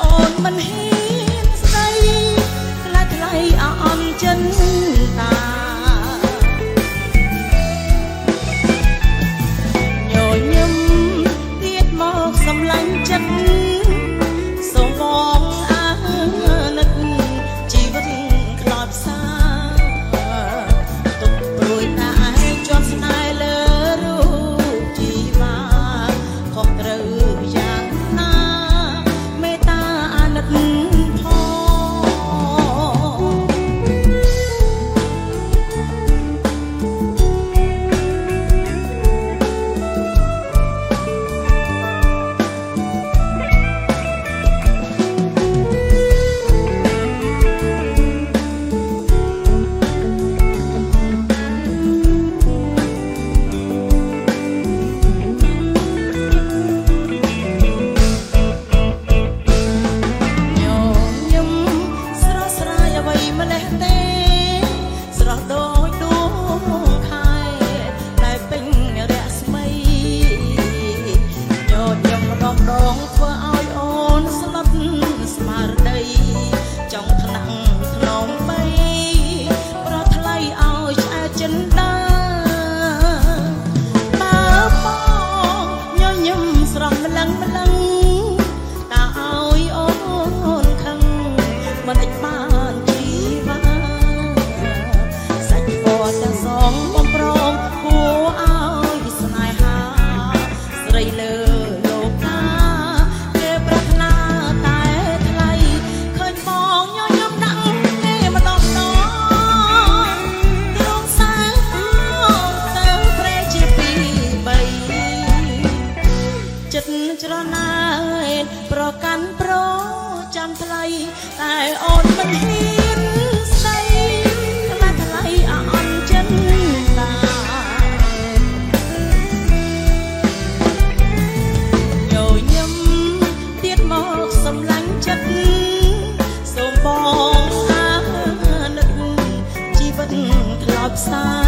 អូនមិនហ៊ានស្ដីខ្លាចថ្លៃអន់ចិនតាញញឹមទៀតមកសម្លាញ់ចិត្តសូមបងអើនឹកជីវិតខ្លោចផ្សាទុកព្រួយតែជាប់ស្នេហ៍លើរូបជីវ៉ាខុសត្រូវយ៉ាងណាមេត្តាអាណិតច្រណែនប្រកាន់ប្រចាំថ្លៃតែអូនមិនហ៊ានស្ដីខ្លាចថ្លៃអន់ចិនតាញញឹមទៀតមកសម្លាញ់ចិត្តសូមបងអើនឹកជីវិតខ្លោចផ្សា